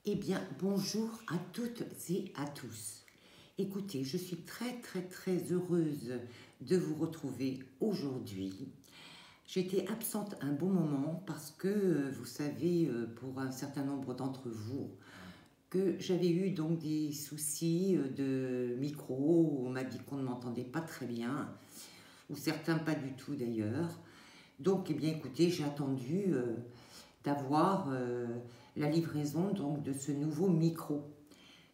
Eh bien, bonjour à toutes et à tous. Écoutez, je suis très heureuse de vous retrouver aujourd'hui. J'étais absente un bon moment parce que, vous savez, pour un certain nombre d'entre vous, que j'avais eu donc des soucis de micro, on m'a dit qu'on ne m'entendait pas très bien, ou certains pas du tout d'ailleurs. Donc, eh bien, écoutez, j'ai attendu d'avoir la livraison donc, de ce nouveau micro.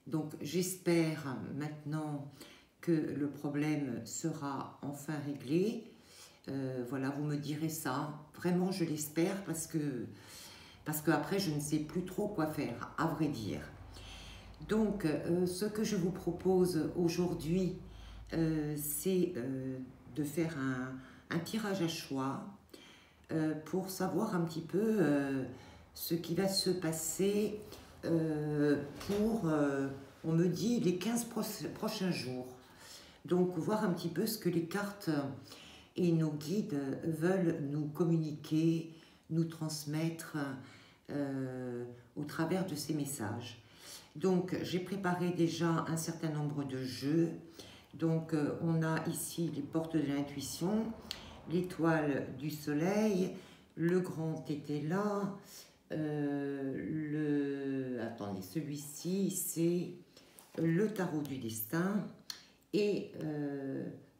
Donc j'espère maintenant que le problème sera enfin réglé. Voilà, vous me direz ça. Vraiment, je l'espère parce que après, je ne sais plus trop quoi faire, à vrai dire. Donc, ce que je vous propose aujourd'hui, c'est de faire un tirage à choix pour savoir un petit peu ce qui va se passer pour, on me dit, les 15 prochains jours. Donc, voir un petit peu ce que les cartes et nos guides veulent nous communiquer, nous transmettre au travers de ces messages. Donc, j'ai préparé déjà un certain nombre de jeux. Donc, on a ici les portes de l'intuition, l'étoile du soleil, le grand était là, attendez, celui-ci c'est le tarot du destin et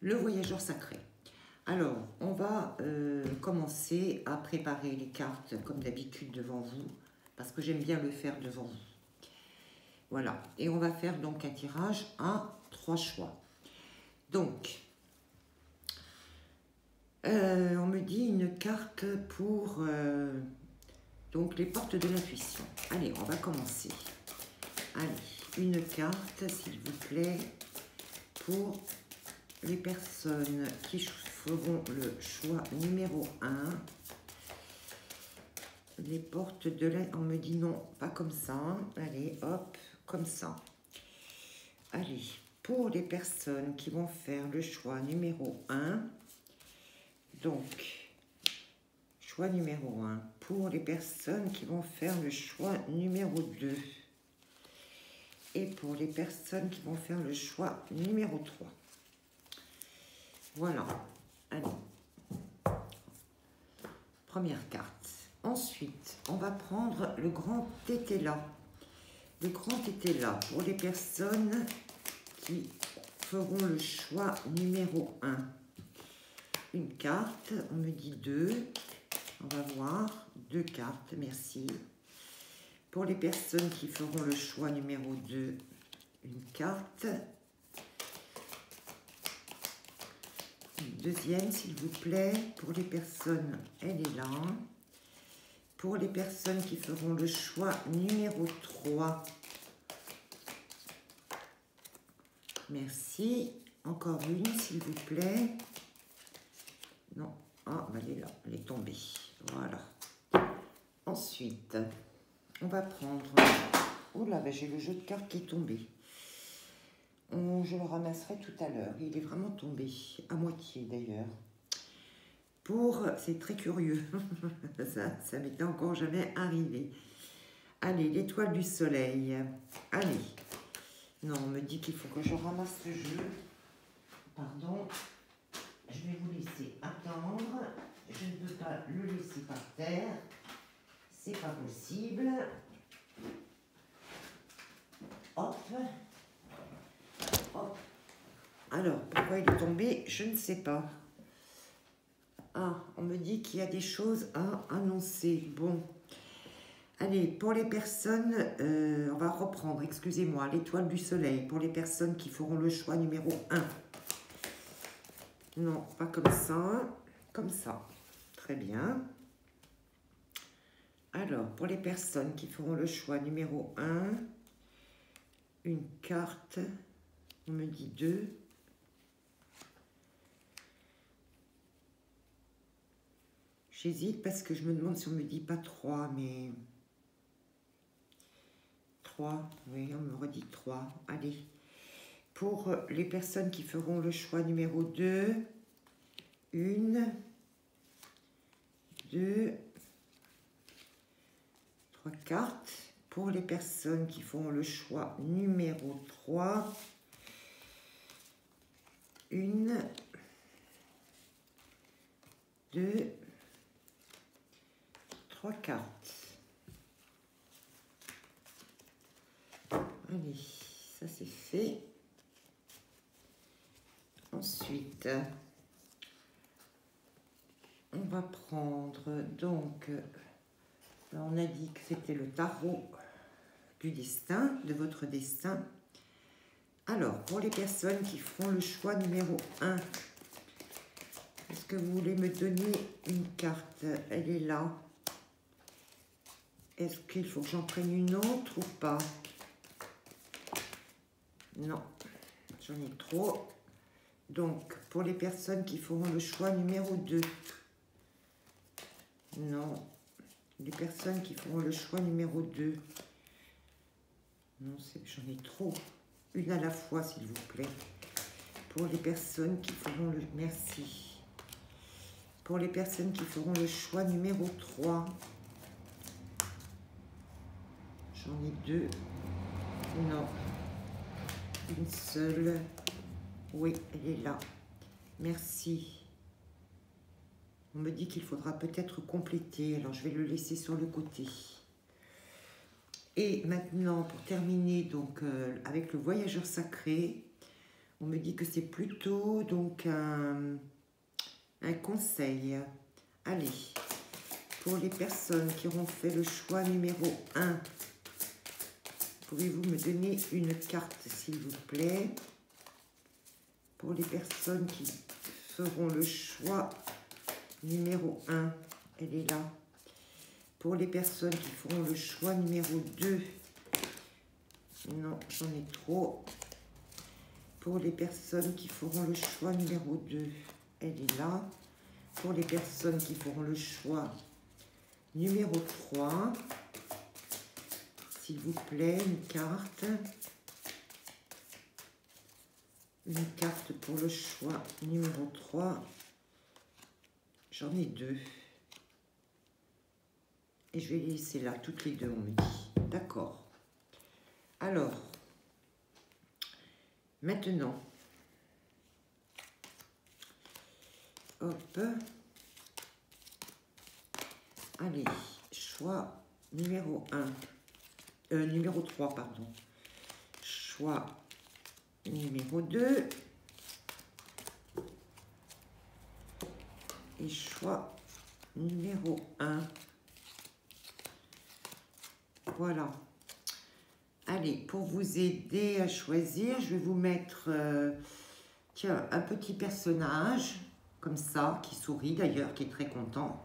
le voyageur sacré. Alors, on va commencer à préparer les cartes comme d'habitude devant vous, parce que j'aime bien le faire devant vous. Voilà, et on va faire donc un tirage à 3 choix. Donc, on me dit une carte pour donc les portes de l'intuition. Allez, on va commencer. Allez, une carte, s'il vous plaît, pour les personnes qui feront le choix numéro 1. Les portes de l'intuition. On me dit non, pas comme ça. Allez, hop, comme ça. Allez, pour les personnes qui vont faire le choix numéro 1, donc, choix numéro 1. Pour les personnes qui vont faire le choix numéro 2. Et pour les personnes qui vont faire le choix numéro 3. Voilà. Allez. Première carte. Ensuite, on va prendre le grand tétela. Le grand tétela pour les personnes qui feront le choix numéro 1. Une carte, on me dit 2. On va voir 2 cartes, merci. Pour les personnes qui feront le choix numéro 2, une carte. Une deuxième, s'il vous plaît. Pour les personnes, elle est là. Pour les personnes qui feront le choix numéro 3, merci. Encore une, s'il vous plaît. Non, ah, elle est là, elle est tombée. Voilà. Ensuite, on va prendre... Oh là, ben j'ai le jeu de cartes qui est tombé. Je le ramasserai tout à l'heure. Il est vraiment tombé, à moitié d'ailleurs. C'est très curieux. ça m'était encore jamais arrivé. Allez, l'étoile du soleil. Allez. Non, on me dit qu'il faut que je ramasse ce jeu. Pardon. Je vais vous laisser attendre. Je ne peux pas le laisser par terre. C'est pas possible. Hop. Hop. Alors, pourquoi il est tombé? Je ne sais pas. Ah, on me dit qu'il y a des choses à annoncer. Bon. Allez, pour les personnes, on va reprendre, excusez-moi, l'étoile du soleil. Pour les personnes qui feront le choix numéro 1. Non, pas comme ça. Comme ça. Très bien. Alors, pour les personnes qui feront le choix numéro 1, une carte, on me dit 2. J'hésite parce que je me demande si on me dit pas 3, mais... 3, oui, on me redit 3. Allez. Pour les personnes qui feront le choix numéro 2, 1, 2, 3 cartes. Pour les personnes qui font le choix numéro 3, 1, 2, 3 cartes. Allez, ça c'est fait. Ensuite, on va prendre donc, là on a dit que c'était le tarot du destin, de votre destin. Alors, pour les personnes qui font le choix numéro 1, est-ce que vous voulez me donner une carte? Elle est là. Est-ce qu'il faut que j'en prenne une autre ou pas? Non, j'en ai trop. Donc, pour les personnes qui feront le choix numéro 2, non. Les personnes qui feront le choix numéro 2, non, j'en ai trop. Une à la fois, s'il vous plaît. Pour les personnes qui feront le... Merci. Pour les personnes qui feront le choix numéro 3, j'en ai 2. Non. Une seule. Oui, elle est là. Merci. On me dit qu'il faudra peut-être compléter, alors je vais le laisser sur le côté. Et maintenant, pour terminer donc avec le voyageur sacré, on me dit que c'est plutôt donc un conseil. Allez, pour les personnes qui auront fait le choix numéro 1, pouvez-vous me donner une carte, s'il vous plaît? Pour les personnes qui feront le choix numéro 1, elle est là. Pour les personnes qui feront le choix numéro 2, non, j'en ai trop. Pour les personnes qui feront le choix numéro 2, elle est là. Pour les personnes qui feront le choix numéro 3, s'il vous plaît, une carte. Une carte pour le choix numéro 3. J'en ai 2. Et je vais les laisser là, toutes les deux, on me dit. D'accord. Alors, maintenant, hop. Allez, choix numéro 1. Numéro 3, pardon. Choix numéro 2. Et choix numéro 1. Voilà. Allez, pour vous aider à choisir, je vais vous mettre tiens, un petit personnage, comme ça, qui sourit d'ailleurs, qui est très content.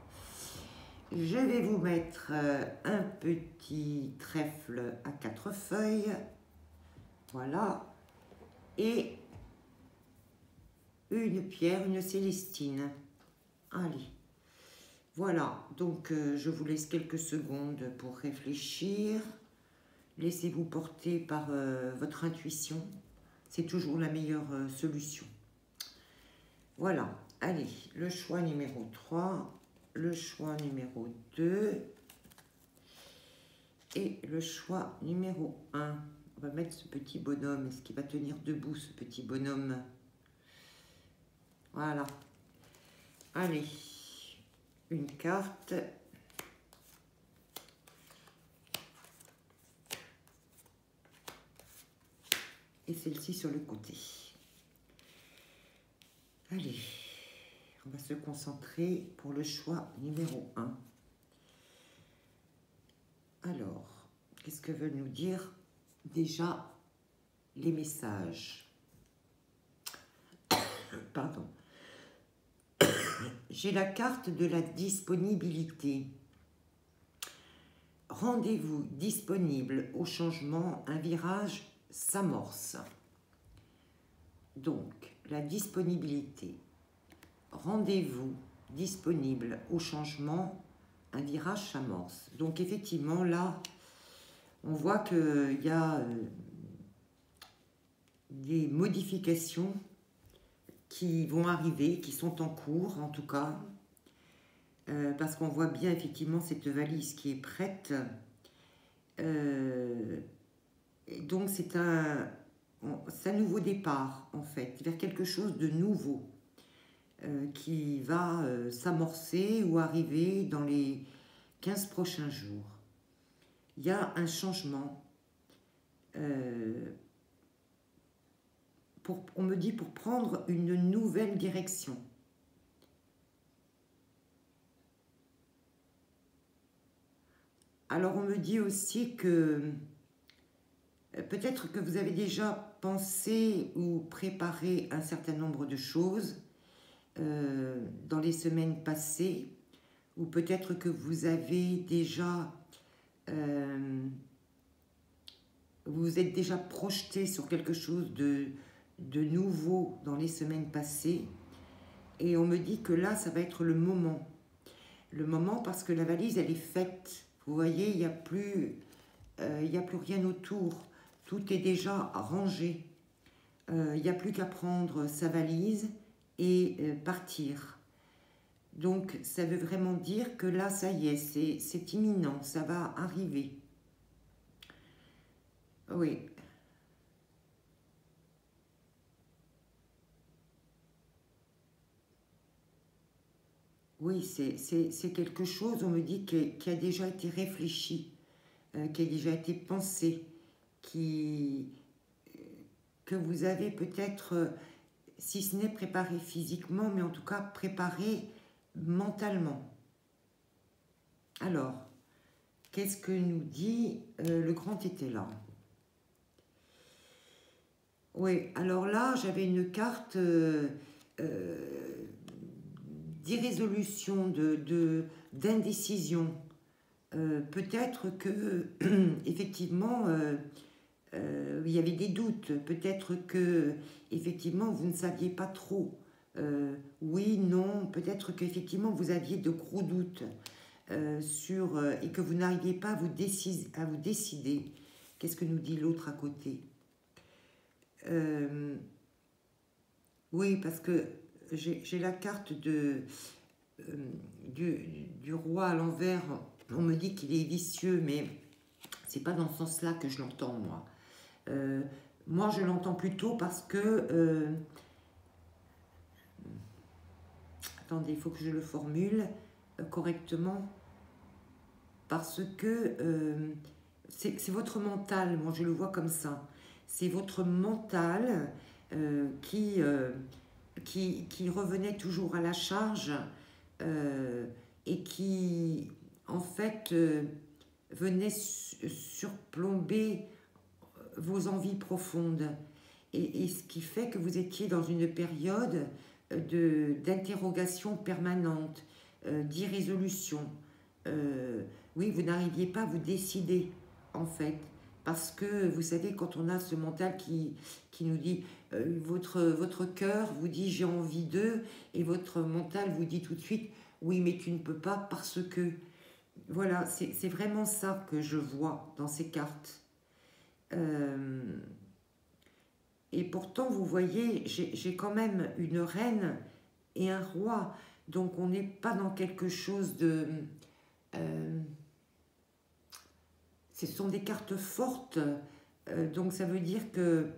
Je vais vous mettre un petit trèfle à 4 feuilles. Voilà. Et une pierre, une célestine. Allez. Voilà, donc je vous laisse quelques secondes pour réfléchir. Laissez-vous porter par votre intuition. C'est toujours la meilleure solution. Voilà, allez, le choix numéro 3, le choix numéro 2 et le choix numéro 1. On va mettre ce petit bonhomme. Est-ce qu'il va tenir debout, ce petit bonhomme? Voilà. Allez. Une carte. Et celle-ci sur le côté. Allez, on va se concentrer pour le choix numéro 1. Alors, qu'est-ce que veulent nous dire déjà les messages? Pardon. J'ai la carte de la disponibilité. Rendez-vous disponible au changement, un virage s'amorce. Donc, la disponibilité. Rendez-vous disponible au changement, un virage s'amorce. Donc, effectivement, là, on voit qu'il y a des modifications qui vont arriver, qui sont en cours en tout cas, parce qu'on voit bien effectivement cette valise qui est prête Et donc c'est un nouveau départ en fait, vers quelque chose de nouveau qui va s'amorcer ou arriver dans les 15 prochains jours. Il y a un changement, on me dit pour prendre une nouvelle direction. Alors on me dit aussi que peut-être que vous avez déjà pensé ou préparé un certain nombre de choses dans les semaines passées, ou peut-être que vous avez déjà vous êtes déjà projeté sur quelque chose de nouveau dans les semaines passées, et on me dit que là ça va être le moment parce que la valise elle est faite, vous voyez, il n'y a plus rien autour, tout est déjà rangé, il n'y a plus qu'à prendre sa valise et partir. Donc ça veut vraiment dire que là ça y est, c'est imminent, ça va arriver. Oui. Oui, c'est quelque chose, on me dit, qui a déjà été réfléchi, qui a déjà été pensé, que vous avez peut-être, si ce n'est préparé physiquement, mais en tout cas préparé mentalement. Alors, qu'est-ce que nous dit le grand été là? Oui, alors là, j'avais une carte d'irrésolution, d'indécision. Peut-être que, effectivement, il y avait des doutes. Peut-être que, effectivement, vous ne saviez pas trop. Oui, non. Peut-être qu'effectivement, vous aviez de gros doutes et que vous n'arriviez pas à vous décider. Qu'est-ce que nous dit l'autre à côté? Oui, parce que j'ai la carte du roi à l'envers. On me dit qu'il est vicieux, mais c'est pas dans ce sens-là que je l'entends, moi. Moi, je l'entends plutôt parce que... attendez, il faut que je le formule correctement. Parce que c'est votre mental, moi je le vois comme ça. C'est votre mental qui revenait toujours à la charge et qui, en fait, venait surplomber vos envies profondes. Et ce qui fait que vous étiez dans une période d'interrogation permanente, d'irrésolution. Oui, vous n'arriviez pas à vous décider, en fait. Parce que, vous savez, quand on a ce mental qui nous dit, votre cœur vous dit j'ai envie d'eux, et votre mental vous dit tout de suite, oui, mais tu ne peux pas parce que... Voilà, c'est vraiment ça que je vois dans ces cartes. Et pourtant, vous voyez, j'ai quand même une reine et un roi. Donc, on n'est pas dans quelque chose de... ce sont des cartes fortes. Donc, ça veut dire que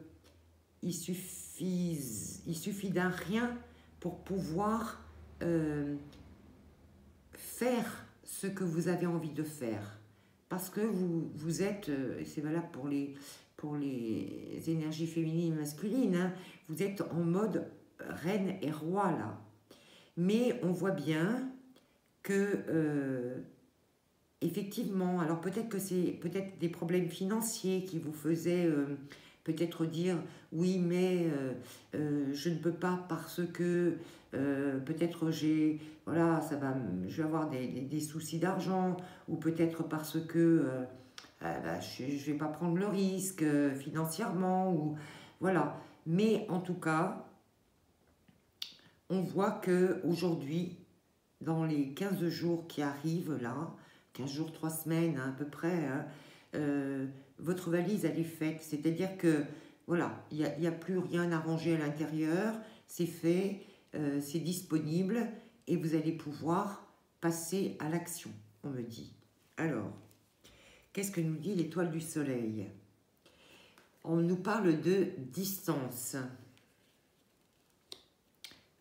il suffit d'un rien pour pouvoir faire ce que vous avez envie de faire. Parce que vous êtes, et c'est valable pour les énergies féminines et masculines, hein, vous êtes en mode reine et roi là. Mais on voit bien que, effectivement, alors peut-être que c'est peut-être des problèmes financiers qui vous faisaient peut-être dire oui, mais je ne peux pas parce que peut-être voilà, je vais avoir des soucis d'argent, ou peut-être parce que je ne vais pas prendre le risque financièrement, ou voilà. Mais en tout cas, on voit que aujourd'hui, dans les 15 jours qui arrivent là, 15 jours, 3 semaines hein, à peu près, hein, votre valise elle est faite, c'est-à-dire que voilà, il n'y a plus rien à ranger à l'intérieur, c'est fait, c'est disponible, et vous allez pouvoir passer à l'action, on me dit. Alors, Qu'est-ce que nous dit l'étoile du soleil? On nous parle de distance.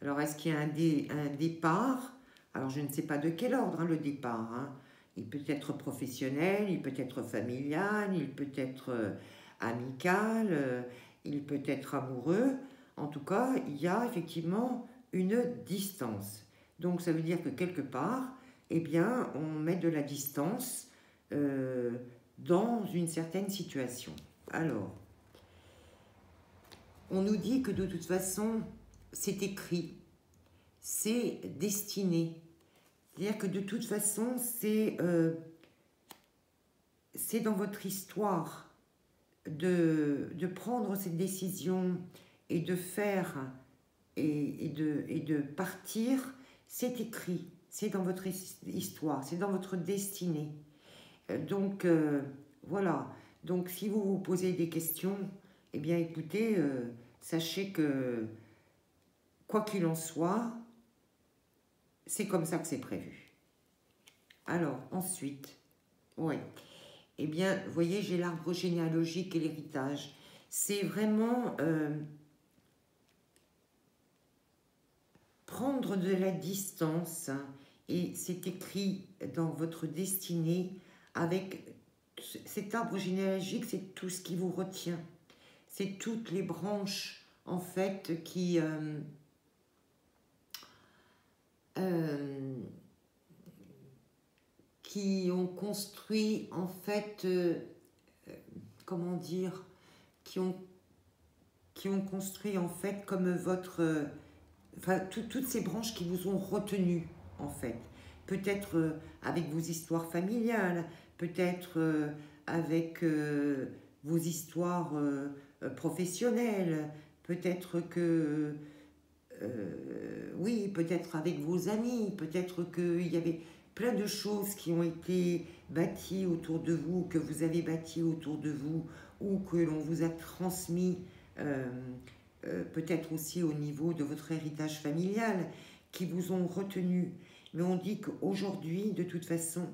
Alors, est-ce qu'il y a un départ? Alors, je ne sais pas de quel ordre, le départ. Il peut être professionnel, il peut être familial, il peut être amical, il peut être amoureux. En tout cas, il y a effectivement une distance. Donc, ça veut dire que quelque part, eh bien, on met de la distance dans une certaine situation. Alors, on nous dit que de toute façon, c'est écrit, c'est destiné. C'est-à-dire que de toute façon, c'est dans votre histoire de prendre cette décision et de faire et de partir. C'est écrit, c'est dans votre histoire, c'est dans votre destinée. Donc, voilà. Donc, si vous vous posez des questions, eh bien, écoutez, sachez que, quoi qu'il en soit, c'est comme ça que c'est prévu. Alors, ensuite, ouais. Eh bien, vous voyez, j'ai l'arbre généalogique et l'héritage. C'est vraiment prendre de la distance, et c'est écrit dans votre destinée avec cet arbre généalogique, c'est tout ce qui vous retient. C'est toutes les branches, en fait, qui ont construit, en fait, comment dire, qui ont construit, en fait, comme votre... enfin, toutes ces branches qui vous ont retenu, en fait. Peut-être avec vos histoires familiales, peut-être avec vos histoires professionnelles, peut-être que... oui, peut-être avec vos amis, peut-être qu'il y avait plein de choses qui ont été bâties autour de vous, que vous avez bâties autour de vous, ou que l'on vous a transmis, peut-être aussi au niveau de votre héritage familial, qui vous ont retenu. Mais on dit qu'aujourd'hui, de toute façon,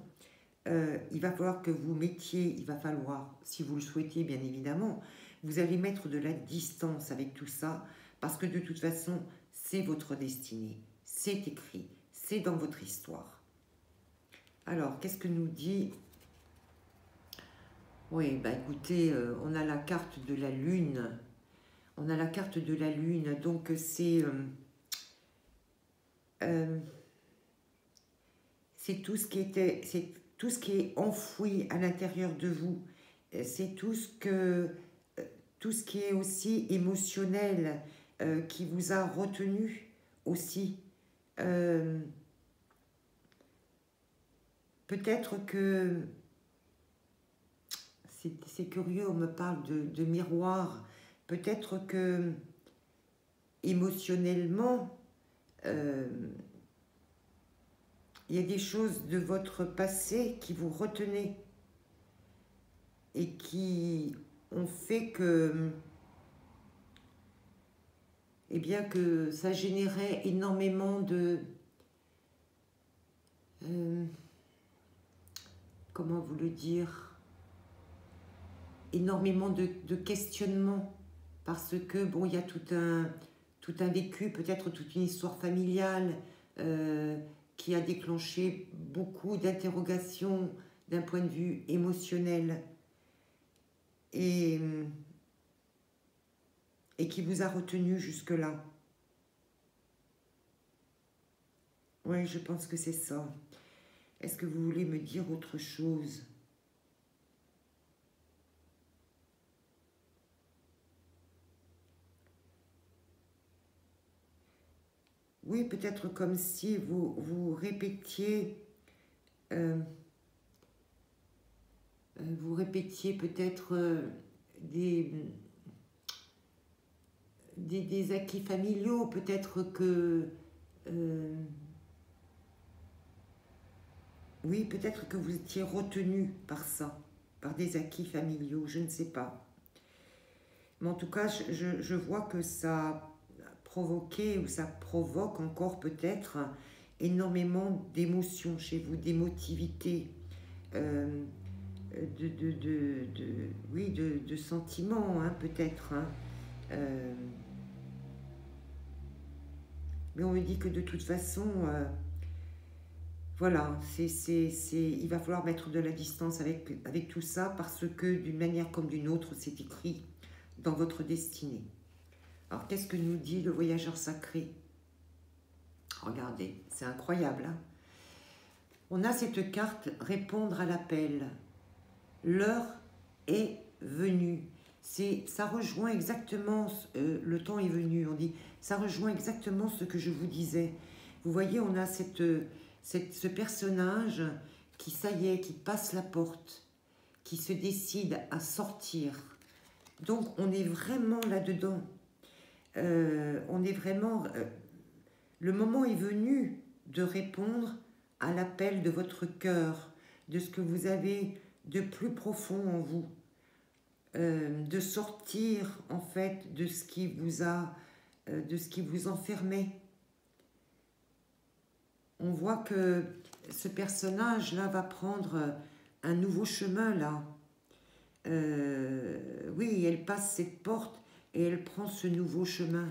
il va falloir que vous mettiez, il va falloir, si vous le souhaitez bien évidemment, vous allez mettre de la distance avec tout ça, parce que de toute façon, c'est votre destinée, c'est écrit, c'est dans votre histoire. Alors, qu'est-ce que nous dit? Oui, bah écoutez, on a la carte de la Lune. On a la carte de la Lune, donc c'est tout ce qui était, c'est tout ce qui est enfoui à l'intérieur de vous. C'est tout ce qui est aussi émotionnel, qui vous a retenu aussi. Peut-être que c'est curieux, on me parle de miroir. Peut-être que émotionnellement, il y a des choses de votre passé qui vous retenaient et qui ont fait que, eh bien, que ça générait énormément de... comment vous le dire? Énormément de questionnements, parce que, bon, il y a tout un vécu, peut-être toute une histoire familiale qui a déclenché beaucoup d'interrogations d'un point de vue émotionnel et qui vous a retenu jusque-là. Oui, je pense que c'est ça. Est-ce que vous voulez me dire autre chose? Oui, peut-être comme si vous répétiez... vous répétiez peut-être des acquis familiaux, peut-être que... oui, peut-être que vous étiez retenu par ça, par des acquis familiaux, je ne sais pas. Mais en tout cas, je vois que ça a provoqué, ou ça provoque encore peut-être, énormément d'émotions chez vous, d'émotivité. oui, de sentiments, hein, peut-être. Hein. Mais on me dit que de toute façon, voilà, il va falloir mettre de la distance avec tout ça parce que d'une manière comme d'une autre, c'est écrit dans votre destinée. Alors, qu'est-ce que nous dit le voyageur sacré? Regardez, c'est incroyable. Hein, on a cette carte « Répondre à l'appel ». L'heure est venue. Ça rejoint exactement, le temps est venu, on dit, ça rejoint exactement ce que je vous disais. Vous voyez, on a ce personnage qui, ça y est, qui passe la porte, qui se décide à sortir. Donc, on est vraiment là-dedans. On est vraiment... le moment est venu de répondre à l'appel de votre cœur, de ce que vous avez de plus profond en vous, de sortir en fait de ce qui vous a, de ce qui vous enfermait. On voit que ce personnage-là va prendre un nouveau chemin là. Oui, elle passe cette porte et elle prend ce nouveau chemin.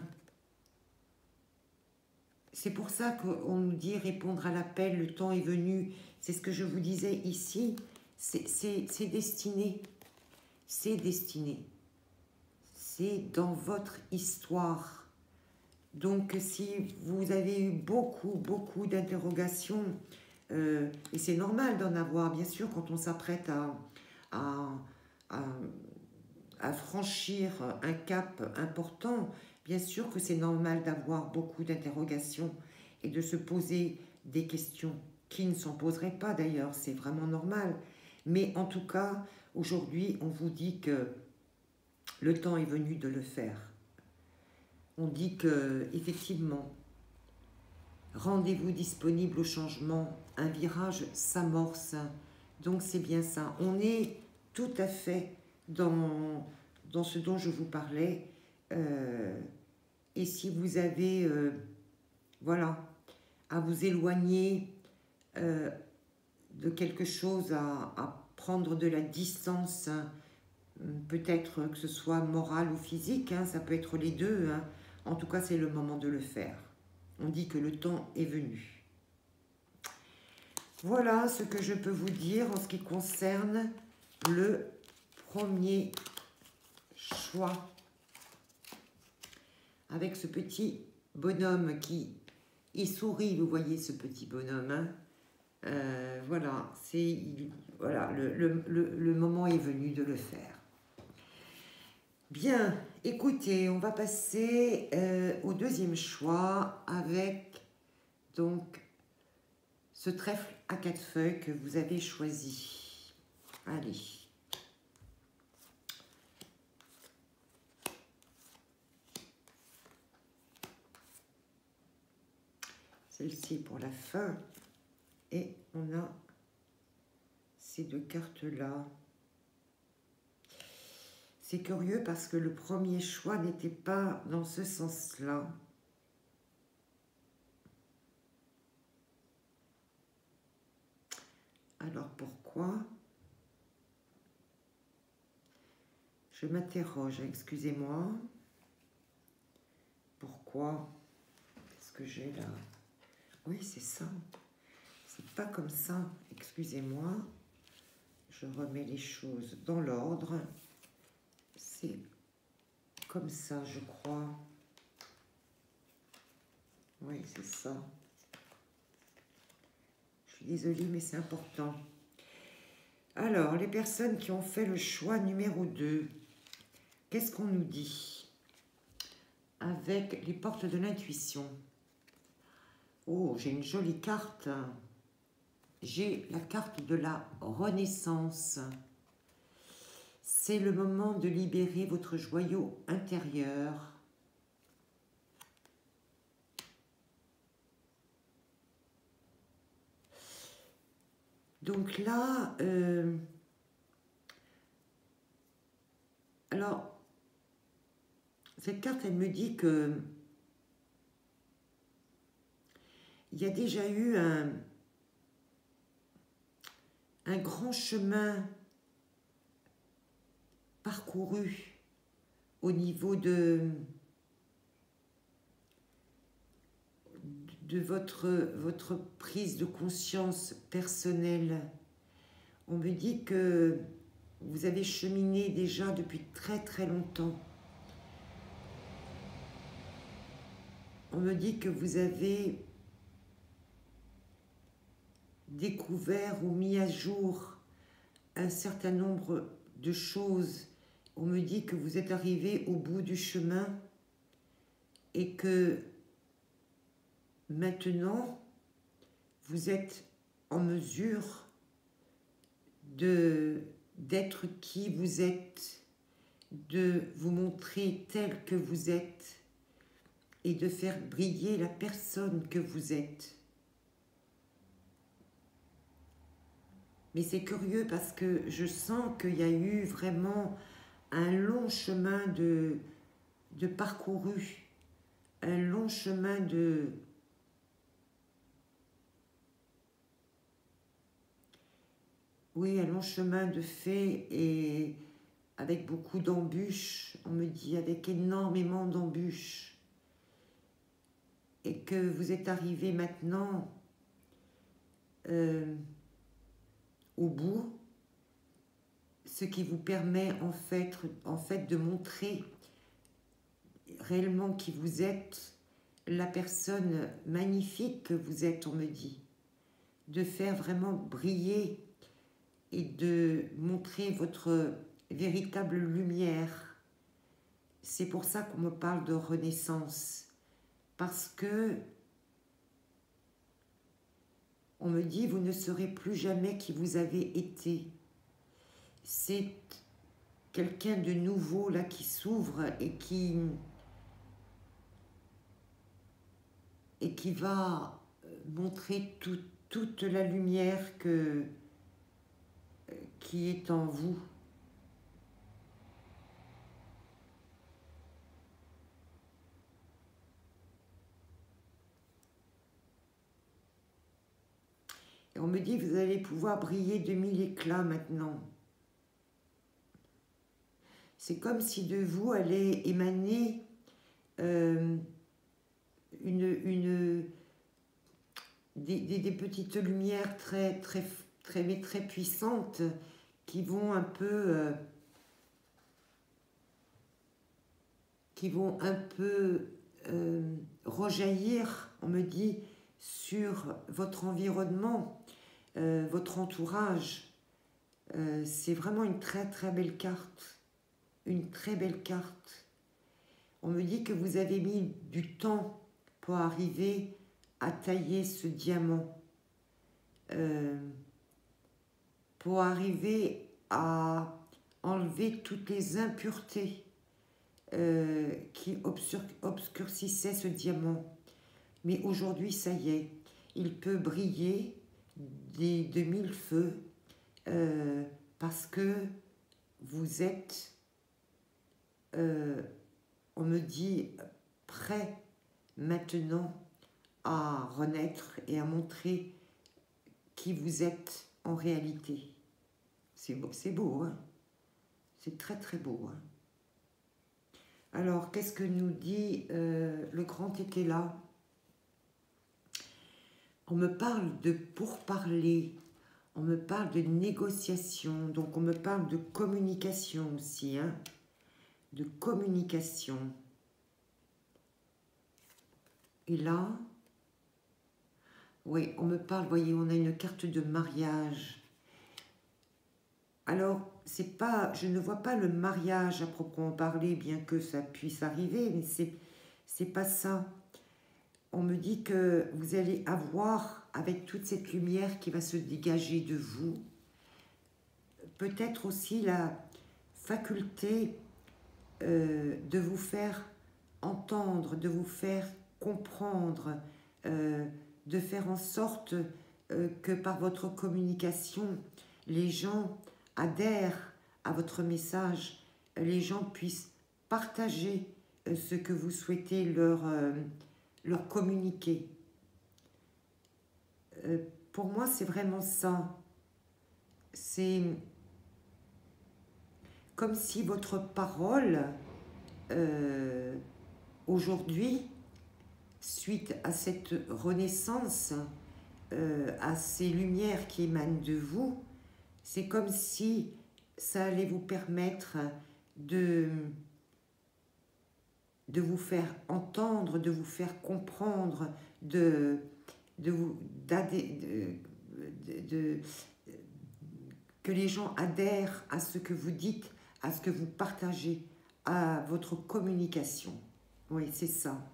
C'est pour ça qu'on nous dit répondre à l'appel, le temps est venu. C'est ce que je vous disais ici. C'est destiné. C'est destiné. C'est dans votre histoire. Donc, si vous avez eu beaucoup d'interrogations, et c'est normal d'en avoir, bien sûr, quand on s'apprête à franchir un cap important, bien sûr que c'est normal d'avoir beaucoup d'interrogations et de se poser des questions qui ne s'en poseraient pas d'ailleurs, c'est vraiment normal. Mais en tout cas, aujourd'hui, on vous dit que le temps est venu de le faire. On dit que, effectivement, rendez-vous disponible au changement, un virage s'amorce. Donc c'est bien ça. On est tout à fait dans ce dont je vous parlais. Et si vous avez, voilà, à vous éloigner de quelque chose, à prendre de la distance, hein, peut-être que ce soit moral ou physique, hein, ça peut être les deux. Hein. En tout cas, c'est le moment de le faire. On dit que le temps est venu. Voilà ce que je peux vous dire en ce qui concerne le premier choix. Avec ce petit bonhomme il sourit, vous voyez ce petit bonhomme. Hein. Voilà, voilà, le moment est venu de le faire. Bien, écoutez, on va passer au deuxième choix avec donc ce trèfle à 4 feuilles que vous avez choisi. Allez. Celle-ci pour la fin. Et on a ces deux cartes-là. C'est curieux parce que le premier choix n'était pas dans ce sens-là. Alors pourquoi? Je m'interroge, excusez-moi. Pourquoi? Qu'est-ce que j'ai là? Oui, c'est ça. C'est pas comme ça. Excusez-moi. Je remets les choses dans l'ordre. C'est comme ça, je crois. Oui, c'est ça. Je suis désolée, mais c'est important. Alors, les personnes qui ont fait le choix numéro 2, qu'est-ce qu'on nous dit? Avec les portes de l'intuition. Oh, j'ai une jolie carte. J'ai la carte de la renaissance. C'est le moment de libérer votre joyau intérieur. Donc là, alors, cette carte, elle me dit que il y a déjà eu un grand chemin parcouru au niveau de votre prise de conscience personnelle. On me dit que vous avez cheminé déjà depuis très très longtemps. On me dit que vous avez découvert ou mis à jour un certain nombre de choses. On me dit que vous êtes arrivé au bout du chemin et que maintenant, vous êtes en mesure d'être qui vous êtes, de vous montrer tel que vous êtes et de faire briller la personne que vous êtes. Mais c'est curieux parce que je sens qu'il y a eu vraiment un long chemin de parcouru, un long chemin de... Oui, un long chemin de fait et avec beaucoup d'embûches, on me dit, avec énormément d'embûches. Et que vous êtes arrivé maintenant au bout, ce qui vous permet en fait de montrer réellement qui vous êtes, la personne magnifique que vous êtes, on me dit, de faire vraiment briller et de montrer votre véritable lumière. C'est pour ça qu'on me parle de renaissance, parce que on me dit vous ne serez plus jamais qui vous avez été. C'est quelqu'un de nouveau là qui s'ouvre et qui va montrer toute la lumière qui est en vous. Et on me dit vous allez pouvoir briller de mille éclats maintenant. C'est comme si de vous allait émaner des petites lumières très puissantes qui vont un peu rejaillir, on me dit, sur votre environnement, votre entourage. C'est vraiment une très belle carte. Une très belle carte. On me dit que vous avez mis du temps pour arriver à tailler ce diamant. Pour arriver à enlever toutes les impuretés qui obscurcissaient ce diamant. Mais aujourd'hui, ça y est, il peut briller de mille feux parce que vous êtes, on me dit, prêt maintenant à renaître et à montrer qui vous êtes en réalité. C'est beau, hein? C'est très beau, hein? Alors, qu'est-ce que nous dit le grand Tekela? On me parle de pourparler, on me parle de négociation, donc on me parle de communication aussi, hein? De communication. Et là, oui, on me parle, voyez, on a une carte de mariage. Alors, c'est pas, je ne vois pas le mariage à proprement parler, bien que ça puisse arriver, mais c'est pas ça. On me dit que vous allez avoir, avec toute cette lumière qui va se dégager de vous, peut-être aussi la faculté de vous faire entendre, de vous faire comprendre, de faire en sorte que par votre communication, les gens adhèrent à votre message, les gens puissent partager ce que vous souhaitez leur communiquer. Pour moi, c'est vraiment ça. C'est comme si votre parole, aujourd'hui, suite à cette renaissance, à ces lumières qui émanent de vous, c'est comme si ça allait vous permettre de vous faire entendre, de vous faire comprendre, que les gens adhèrent à ce que vous dites, à ce que vous partagez, à votre communication. Oui, c'est ça.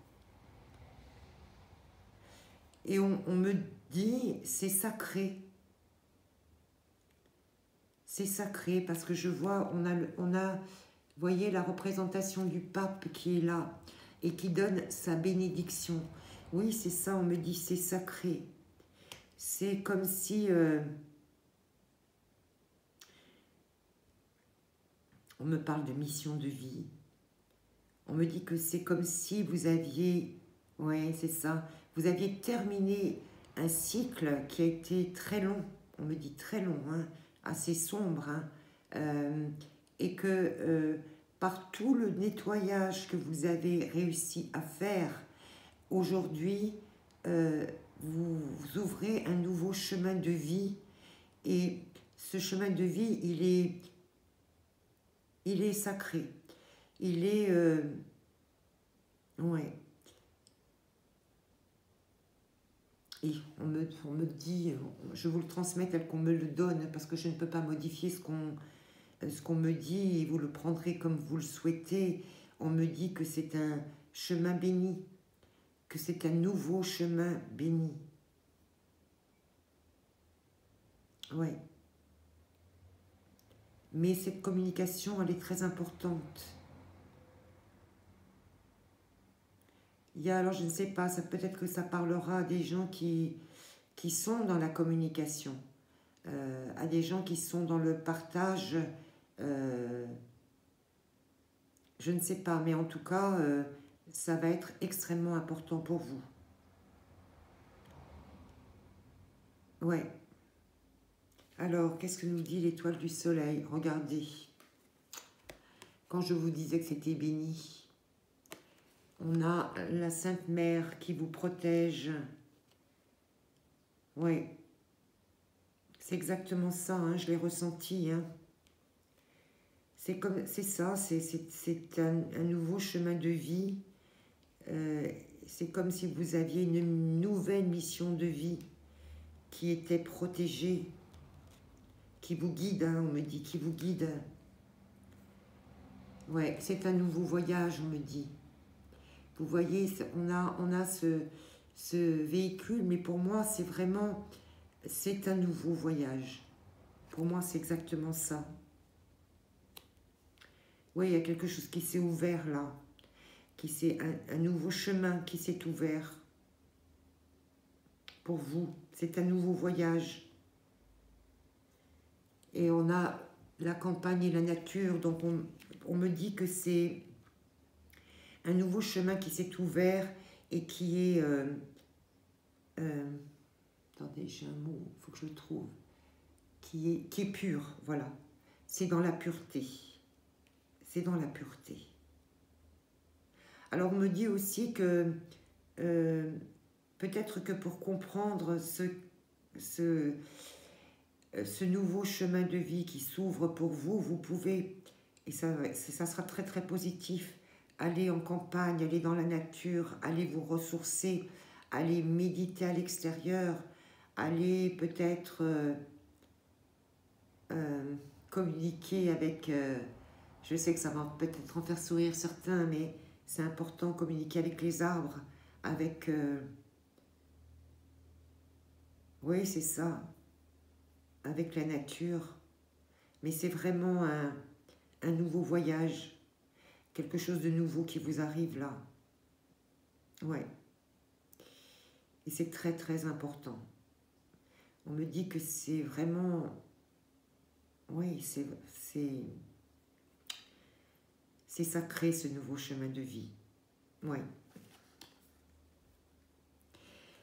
Et on me dit, c'est sacré. C'est sacré parce que je vois, vous voyez la représentation du pape qui est là et qui donne sa bénédiction. Oui, c'est ça, on me dit, c'est sacré. C'est comme si... on me parle de mission de vie. On me dit que c'est comme si vous aviez... Oui, c'est ça. Vous aviez terminé un cycle qui a été très long. On me dit très long, hein, assez sombre. Hein, et que par tout le nettoyage que vous avez réussi à faire, aujourd'hui, vous ouvrez un nouveau chemin de vie. Et ce chemin de vie, il est sacré. Il est... ouais. Et on me dit, je vous le transmets tel qu'on me le donne, parce que je ne peux pas modifier ce qu'on me dit, et vous le prendrez comme vous le souhaitez. On me dit que c'est un chemin béni, que c'est un nouveau chemin béni. Ouais. Mais cette communication, elle est très importante. Il y a, alors je ne sais pas, peut-être que ça parlera à des gens qui sont dans la communication, à des gens qui sont dans le partage, je ne sais pas, mais en tout cas, ça va être extrêmement important pour vous. Ouais. Alors, qu'est-ce que nous dit l'étoile du soleil? Regardez. Quand je vous disais que c'était béni, on a la Sainte Mère qui vous protège. Oui. C'est exactement ça, hein, je l'ai ressenti. Hein. C'est ça, c'est un nouveau chemin de vie. C'est comme si vous aviez une nouvelle mission de vie qui était protégée, qui vous guide, hein, on me dit, qui vous guide. Ouais, c'est un nouveau voyage, on me dit. Vous voyez, on a ce véhicule, mais pour moi, c'est vraiment, c'est un nouveau voyage. Pour moi, c'est exactement ça. Oui, il y a quelque chose qui s'est ouvert là, un nouveau chemin qui s'est ouvert pour vous. C'est un nouveau voyage. Et on a la campagne et la nature, donc on me dit que c'est un nouveau chemin qui s'est ouvert et qui est... attendez, j'ai un mot, il faut que je le trouve. Qui est pur, voilà. C'est dans la pureté. C'est dans la pureté. Alors on me dit aussi que peut-être que pour comprendre ce nouveau chemin de vie qui s'ouvre pour vous, vous pouvez, et ça sera très très positif, aller en campagne, aller dans la nature, aller vous ressourcer, aller méditer à l'extérieur, aller peut-être communiquer avec... je sais que ça va peut-être en faire sourire certains, mais c'est important, communiquer avec les arbres, avec... oui, c'est ça, avec la nature. Mais c'est vraiment un nouveau voyage, quelque chose de nouveau qui vous arrive là. Ouais. Et c'est très très important. On me dit que c'est vraiment... Oui, c'est sacré ce nouveau chemin de vie. Oui.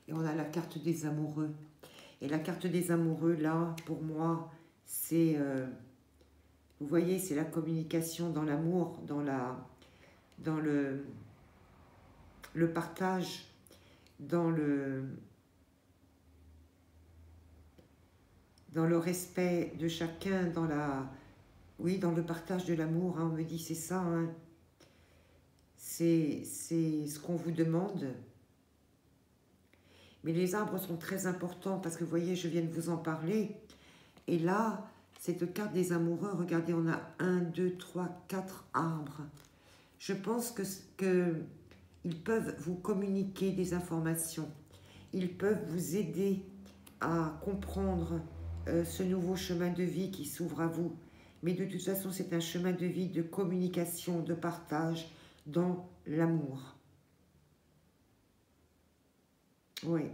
Et on a la carte des amoureux. Et la carte des amoureux, là, pour moi, c'est Vous voyez, c'est la communication dans l'amour, dans le partage, dans le respect de chacun, oui, dans le partage de l'amour, hein, on me dit c'est ça, hein. C'est ce qu'on vous demande. Mais les arbres sont très importants parce que vous voyez, je viens de vous en parler. Et là, cette carte des amoureux, regardez, on a 1, 2, 3, 4 arbres. Je pense que ils peuvent vous communiquer des informations. Ils peuvent vous aider à comprendre ce nouveau chemin de vie qui s'ouvre à vous. Mais de toute façon, c'est un chemin de vie de communication, de partage dans l'amour. Oui.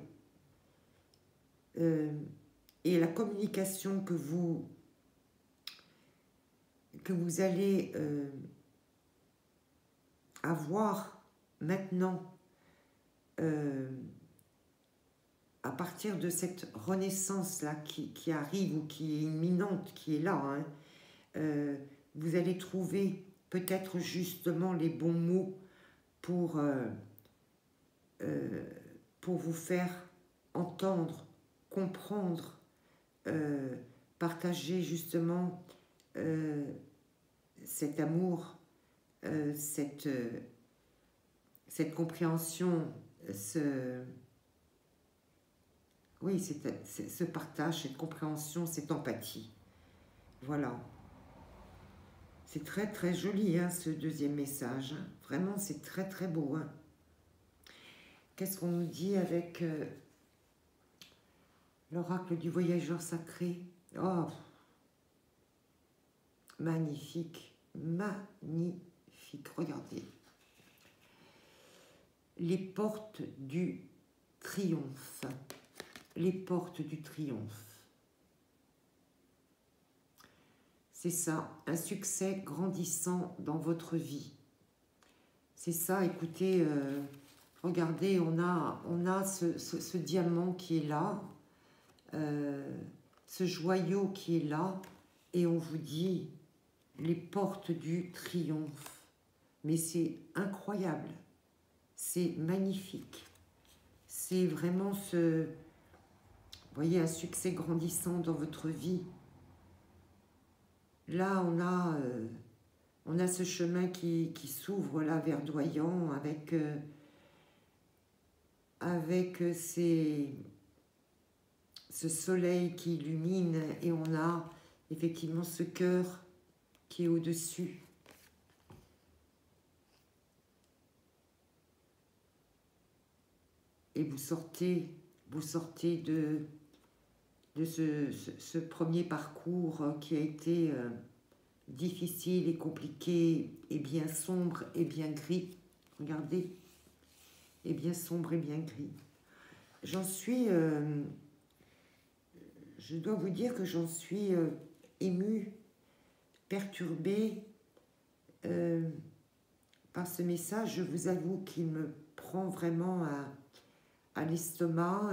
Et la communication que vous allez avoir maintenant à partir de cette renaissance-là qui arrive ou qui est imminente, qui est là, hein, vous allez trouver peut-être justement les bons mots pour vous faire entendre, comprendre, partager justement cet amour, cette compréhension, oui, ce partage, cette compréhension, cette empathie. Voilà. C'est très très joli, hein, ce deuxième message. Vraiment, c'est très très beau. Hein. Qu'est-ce qu'on nous dit avec l'oracle du voyageur sacré? Oh, magnifique, magnifique. Regardez. Les portes du triomphe. Les portes du triomphe. C'est ça, un succès grandissant dans votre vie. C'est ça, écoutez, regardez, on a ce diamant qui est là, ce joyau qui est là, et on vous dit les portes du triomphe. Mais c'est incroyable, c'est magnifique. C'est vraiment vous voyez, un succès grandissant dans votre vie. Là, on a ce chemin qui s'ouvre là, verdoyant, avec ce soleil qui illumine, et on a effectivement ce cœur qui est au-dessus. Et vous sortez de ce premier parcours qui a été difficile et compliqué, et bien sombre et bien gris. Regardez, et bien sombre et bien gris. J'en suis, je dois vous dire que j'en suis émue, perturbée par ce message. Je vous avoue qu'il me prend vraiment à l'estomac,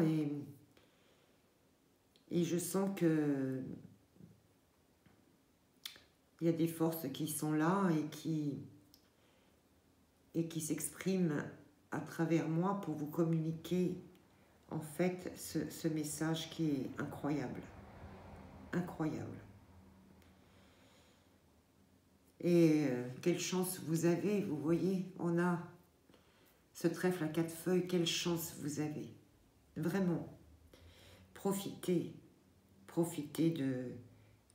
et je sens que il y a des forces qui sont là et qui s'expriment à travers moi pour vous communiquer en fait ce message qui est incroyable. Incroyable. Et quelle chance vous avez, vous voyez, on a ce trèfle à 4 feuilles, quelle chance vous avez. Vraiment, profitez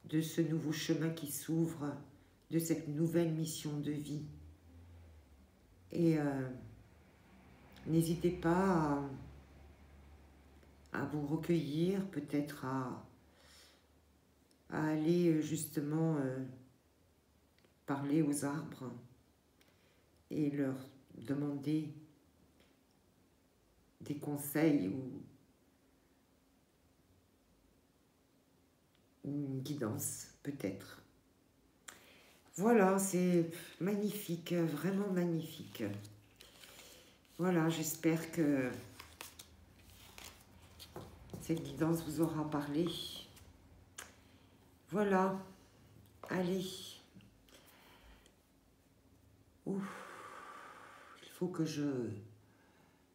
de ce nouveau chemin qui s'ouvre, de cette nouvelle mission de vie. Et n'hésitez pas à vous recueillir, peut-être à aller justement parler aux arbres et leur demander des conseils ou une guidance, peut-être. Voilà, c'est magnifique, vraiment magnifique. Voilà, j'espère que cette guidance vous aura parlé. Voilà. Allez. Ouf. Il faut que je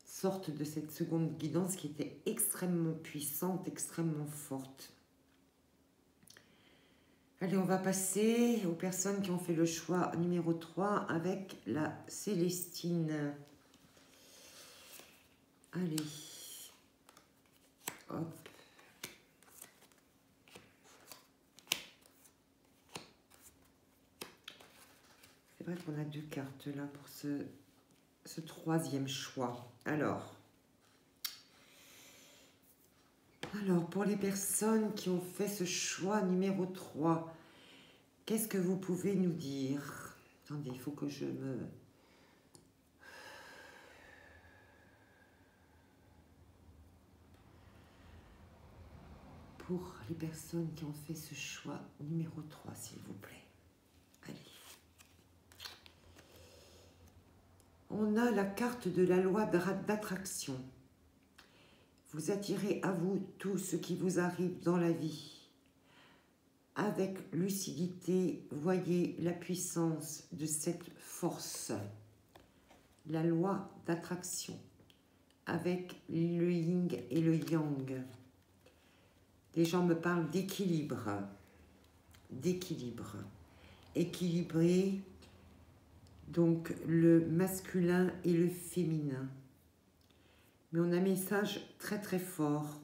sorte de cette seconde guidance qui était extrêmement puissante, extrêmement forte. Allez, on va passer aux personnes qui ont fait le choix numéro 3 avec la Célestine. Allez. Hop. C'est vrai qu'on a 2 cartes là pour ce troisième choix. Alors, pour les personnes qui ont fait ce choix numéro 3, qu'est-ce que vous pouvez nous dire? Attendez, il faut que je me... Pour les personnes qui ont fait ce choix numéro 3, s'il vous plaît. Allez. On a la carte de la loi d'attraction. Vous attirez à vous tout ce qui vous arrive dans la vie. Avec lucidité, voyez la puissance de cette force. La loi d'attraction. Avec le yin et le yang. Les gens me parlent d'équilibre. D'équilibre. Équilibrer, donc le masculin et le féminin. Mais on a un message très très fort.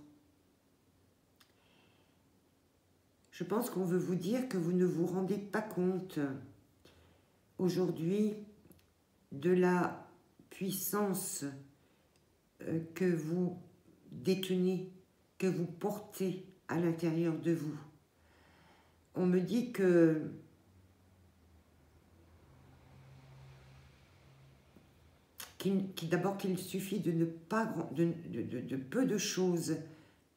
Je pense qu'on veut vous dire que vous ne vous rendez pas compte aujourd'hui de la puissance que vous détenez, que vous portez à l'intérieur de vous. On me dit que d'abord qu'il suffit de ne pas de peu de choses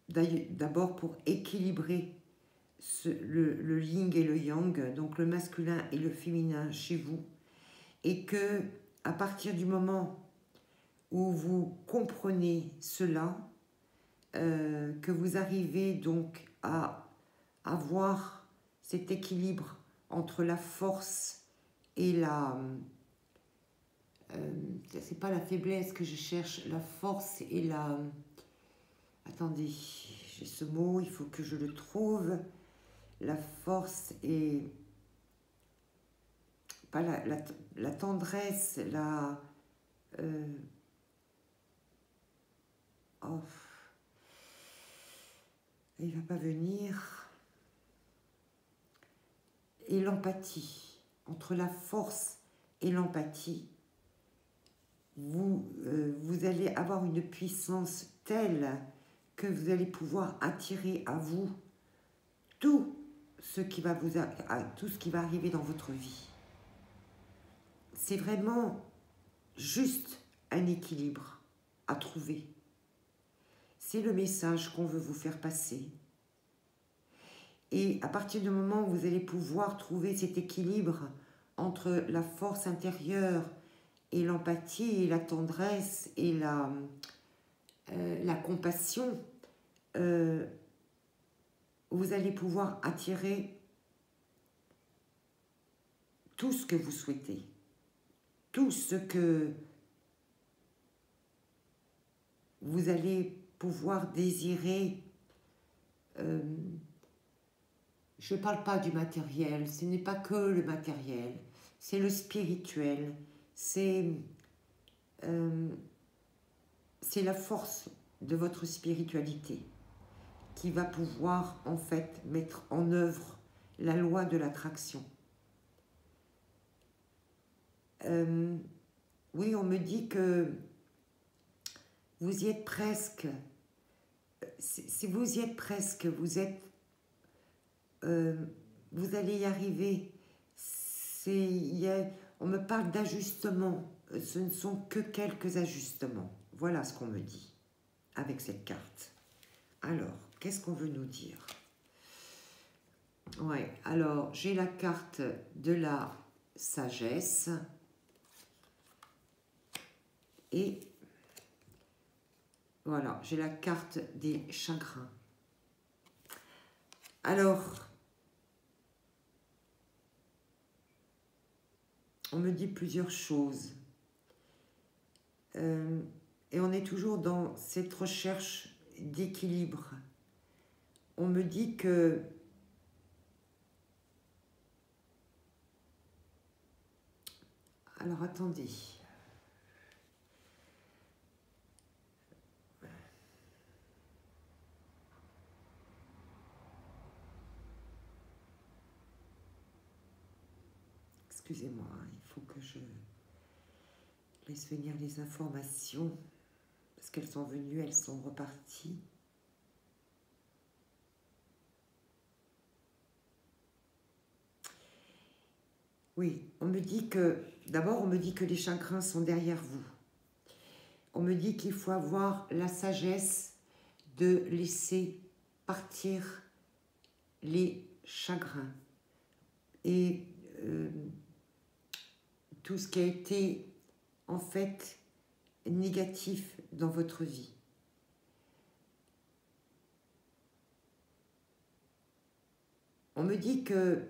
d'abord pour équilibrer le yin et le yang, donc le masculin et le féminin chez vous, et que à partir du moment où vous comprenez cela, que vous arrivez donc à avoir cet équilibre entre la force et la... c'est pas la faiblesse que je cherche, la force et la... Attendez, j'ai ce mot, il faut que je le trouve. La force et... Pas la tendresse, la... Oh. Il va pas venir. Et l'empathie. Entre la force et l'empathie, vous allez avoir une puissance telle que vous allez pouvoir attirer à vous tout ce qui va tout ce qui va arriver dans votre vie. C'est vraiment juste un équilibre à trouver. C'est le message qu'on veut vous faire passer. Et à partir du moment où vous allez pouvoir trouver cet équilibre entre la force intérieure et l'empathie et la tendresse et la compassion, vous allez pouvoir attirer tout ce que vous souhaitez, tout ce que vous allez pouvoir désirer. Je ne parle pas du matériel, ce n'est pas que le matériel, c'est le spirituel, c'est la force de votre spiritualité qui va pouvoir en fait mettre en œuvre la loi de l'attraction. Oui, on me dit que vous y êtes presque. Si vous y êtes presque, vous allez y arriver. On me parle d'ajustement. Ce ne sont que quelques ajustements. Voilà ce qu'on me dit avec cette carte. Alors, qu'est-ce qu'on veut nous dire? Ouais, alors, j'ai la carte de la sagesse. Et voilà, j'ai la carte des chagrins. Alors, on me dit plusieurs choses. Et on est toujours dans cette recherche d'équilibre. On me dit que alors attendez. Excusez-moi, il faut que je laisse venir les informations parce qu'elles sont venues, elles sont reparties. Oui, on me dit que, d'abord, on me dit que les chagrins sont derrière vous. On me dit qu'il faut avoir la sagesse de laisser partir les chagrins. Et tout ce qui a été, en fait, négatif dans votre vie. On me dit que...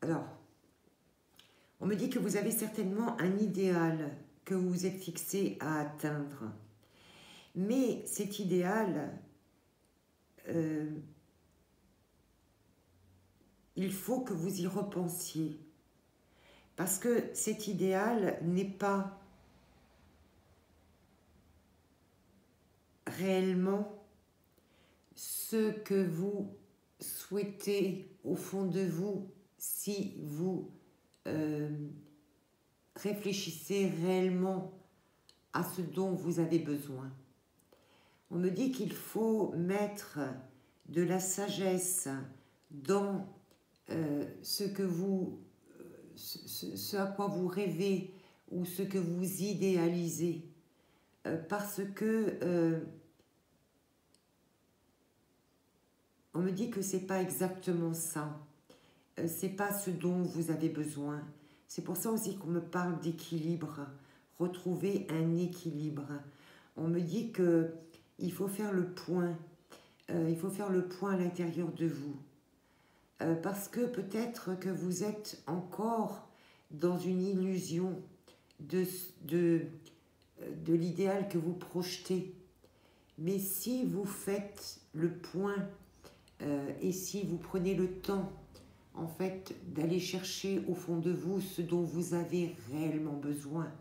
Alors, on me dit que vous avez certainement un idéal que vous vous êtes fixé à atteindre. Mais cet idéal, il faut que vous y repensiez. Parce que cet idéal n'est pas réellement ce que vous souhaitez au fond de vous si vous réfléchissez réellement à ce dont vous avez besoin. On me dit qu'il faut mettre de la sagesse dans ce à quoi vous rêvez ou ce que vous idéalisez, parce que on me dit que c'est pas exactement ça, c'est pas ce dont vous avez besoin. C'est pour ça aussi qu'on me parle d'équilibre, retrouver un équilibre. On me dit que il faut faire le point, il faut faire le point à l'intérieur de vous. Parce que peut-être que vous êtes encore dans une illusion de l'idéal que vous projetez. Mais si vous faites le point et si vous prenez le temps, en fait, d'aller chercher au fond de vous ce dont vous avez réellement besoin,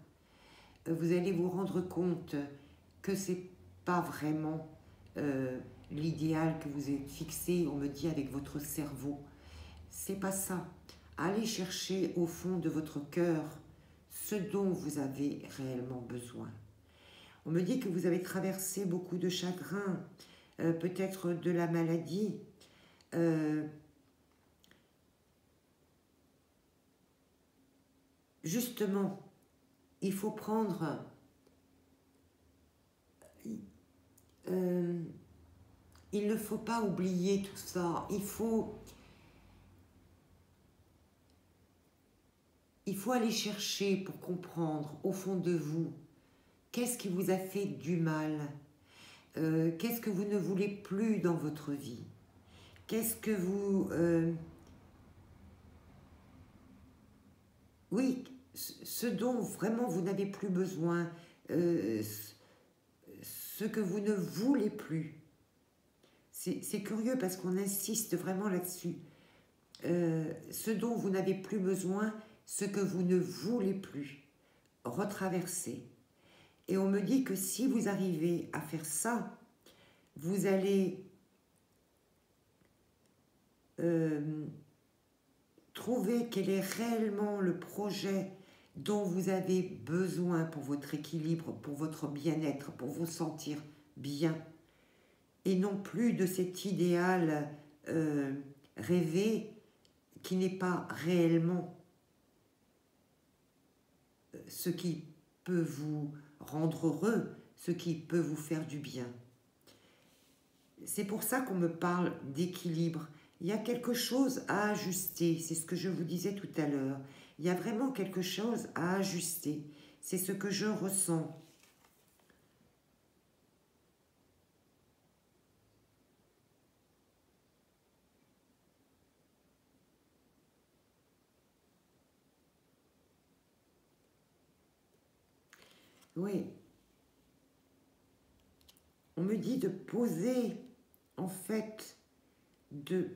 vous allez vous rendre compte que c'est pas vraiment l'idéal que vous êtes fixé, on me dit, avec votre cerveau. C'est pas ça. Allez chercher au fond de votre cœur ce dont vous avez réellement besoin. On me dit que vous avez traversé beaucoup de chagrin, peut-être de la maladie. Justement, il faut prendre... il ne faut pas oublier tout ça. Il faut aller chercher pour comprendre au fond de vous qu'est-ce qui vous a fait du mal, qu'est-ce que vous ne voulez plus dans votre vie, qu'est-ce que vous... oui, ce dont vraiment vous n'avez plus besoin, ce que vous ne voulez plus. C'est curieux parce qu'on insiste vraiment là-dessus. Ce dont vous n'avez plus besoin, ce que vous ne voulez plus. Retraverser. Et on me dit que si vous arrivez à faire ça, vous allez trouver quel est réellement le projet dont vous avez besoin pour votre équilibre, pour votre bien-être, pour vous sentir bien. Et non plus de cet idéal rêvé qui n'est pas réellement ce qui peut vous rendre heureux, ce qui peut vous faire du bien. C'est pour ça qu'on me parle d'équilibre. Il y a quelque chose à ajuster, c'est ce que je vous disais tout à l'heure. Il y a vraiment quelque chose à ajuster. C'est ce que je ressens. Oui. On me dit de poser, en fait, de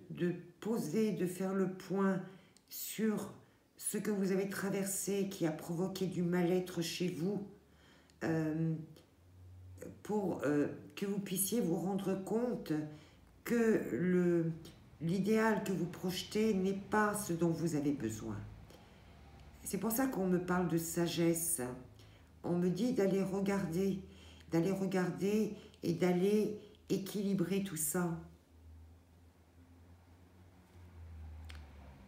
poser, de faire le point sur ce que vous avez traversé qui a provoqué du mal-être chez vous, pour que vous puissiez vous rendre compte que l'idéal que vous projetez n'est pas ce dont vous avez besoin. C'est pour ça qu'on me parle de sagesse. On me dit d'aller regarder et d'aller équilibrer tout ça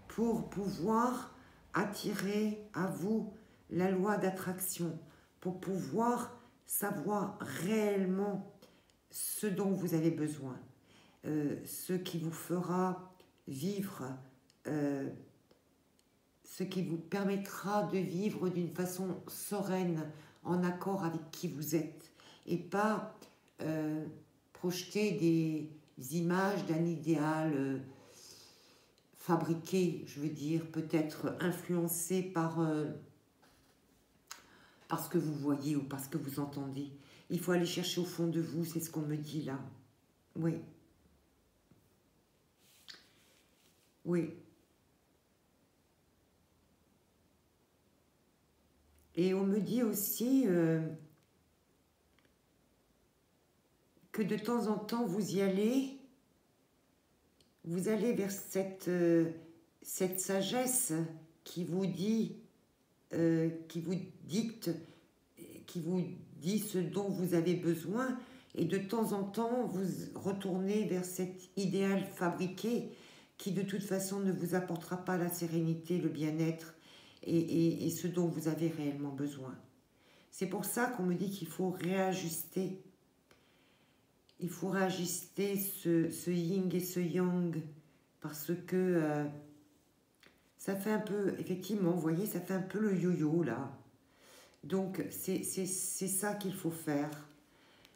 pour pouvoir attirer à vous la loi d'attraction, pour pouvoir savoir réellement ce dont vous avez besoin, ce qui vous fera vivre, ce qui vous permettra de vivre d'une façon sereine, en accord avec qui vous êtes, et pas projeter des images d'un idéal fabriqué, je veux dire, peut-être influencé par ce que vous voyez ou par ce que vous entendez. Il faut aller chercher au fond de vous, c'est ce qu'on me dit là. Oui. Oui. Et on me dit aussi que de temps en temps, vous allez vers cette sagesse qui vous dit, qui vous dicte, qui vous dit ce dont vous avez besoin, et de temps en temps, vous retournez vers cet idéal fabriqué qui de toute façon ne vous apportera pas la sérénité, le bien-être et ce dont vous avez réellement besoin. C'est pour ça qu'on me dit qu'il faut réajuster. Il faut réajuster ce yin et ce yang, parce que ça fait un peu, effectivement, vous voyez, ça fait un peu le yo-yo là. Donc c'est ça qu'il faut faire.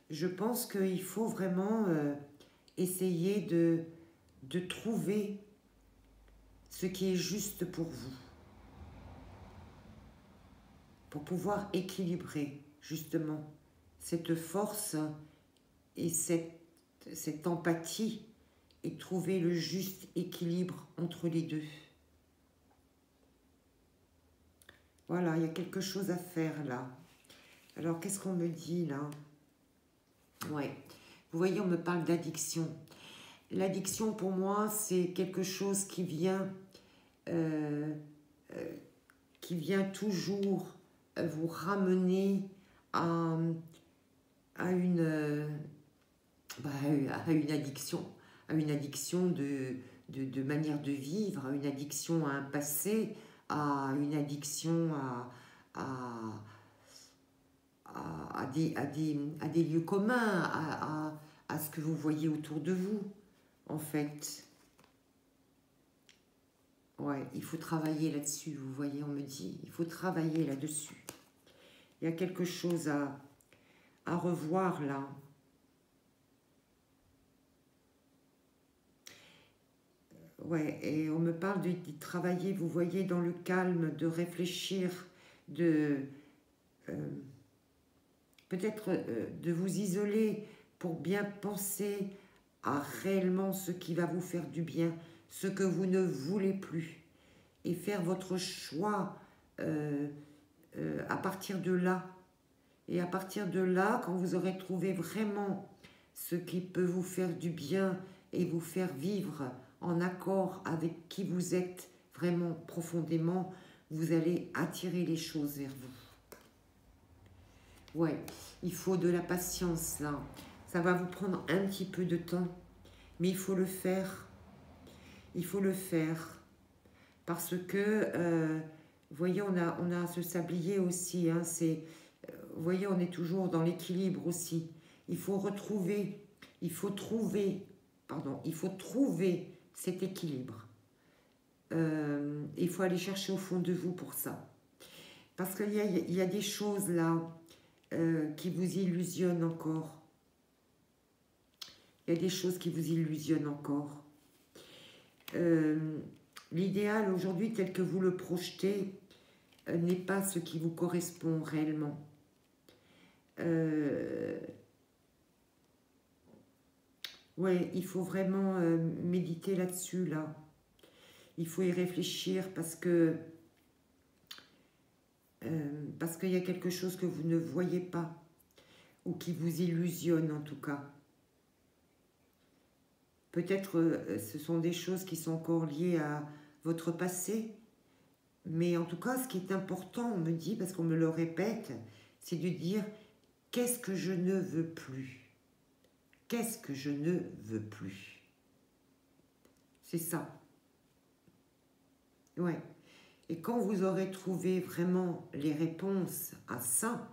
Je pense qu'il faut vraiment essayer de trouver ce qui est juste pour vous, pour pouvoir équilibrer justement cette force et cette empathie, et trouver le juste équilibre entre les deux. Voilà, il y a quelque chose à faire là. Alors, qu'est-ce qu'on me dit là? Ouais, vous voyez, on me parle d'addiction. L'addiction, pour moi, c'est quelque chose qui vient toujours vous ramener à une addiction, de manière de vivre, à une addiction à un passé, à une addiction à des lieux communs, à ce que vous voyez autour de vous, en fait. Ouais, il faut travailler là-dessus, vous voyez, on me dit, il faut travailler là-dessus. Il y a quelque chose à revoir là. Ouais, et on me parle de travailler, vous voyez, dans le calme, de réfléchir, peut-être de vous isoler pour bien penser à réellement ce qui va vous faire du bien, ce que vous ne voulez plus, et faire votre choix à partir de là. Et à partir de là, quand vous aurez trouvé vraiment ce qui peut vous faire du bien et vous faire vivre en accord avec qui vous êtes vraiment profondément, vous allez attirer les choses vers vous. Ouais, il faut de la patience là. Ça va vous prendre un petit peu de temps, mais il faut le faire. Il faut le faire. Parce que, vous voyez, on a ce sablier aussi. Hein, vous voyez, on est toujours dans l'équilibre aussi. Il faut trouver cet équilibre. Il faut aller chercher au fond de vous pour ça. Parce qu'il y a des choses là qui vous illusionnent encore. Il y a des choses qui vous illusionnent encore. L'idéal aujourd'hui tel que vous le projetez n'est pas ce qui vous correspond réellement. Ouais, il faut vraiment méditer là-dessus, là. Il faut y réfléchir parce qu'il y a quelque chose que vous ne voyez pas, ou qui vous illusionne en tout cas. Peut-être ce sont des choses qui sont encore liées à votre passé, mais en tout cas, ce qui est important, on me dit, parce qu'on me le répète, c'est de dire « qu'est-ce que je ne veux plus ?» Qu'est-ce que je ne veux plus? C'est ça. Ouais. Et quand vous aurez trouvé vraiment les réponses à ça,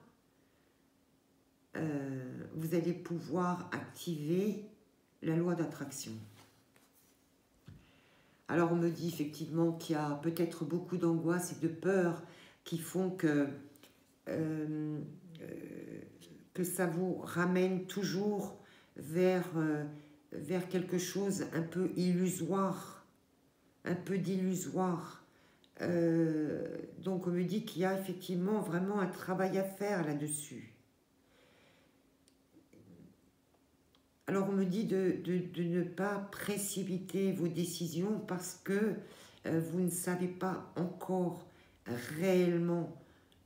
vous allez pouvoir activer la loi d'attraction. Alors on me dit effectivement qu'il y a peut-être beaucoup d'angoisse et de peur qui font que ça vous ramène toujours vers quelque chose un peu illusoire, un peu d'illusoire. Donc on me dit qu'il y a effectivement vraiment un travail à faire là-dessus. Alors on me dit de ne pas précipiter vos décisions parce que vous ne savez pas encore réellement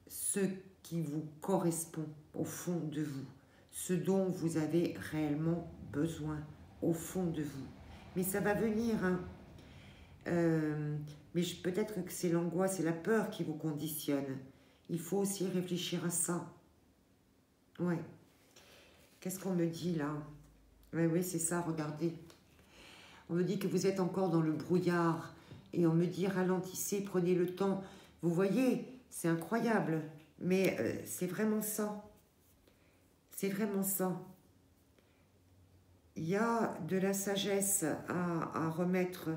ce qui vous correspond au fond de vous, ce dont vous avez réellement besoin au fond de vous. Mais ça va venir, hein. Mais peut-être que c'est l'angoisse et la peur qui vous conditionnent. Il faut aussi réfléchir à ça. Ouais. Qu'est-ce qu'on me dit là? Oui, c'est ça, regardez. On me dit que vous êtes encore dans le brouillard. Et on me dit ralentissez, prenez le temps. Vous voyez, c'est incroyable. Mais c'est vraiment ça. C'est vraiment ça. Il y a de la sagesse à remettre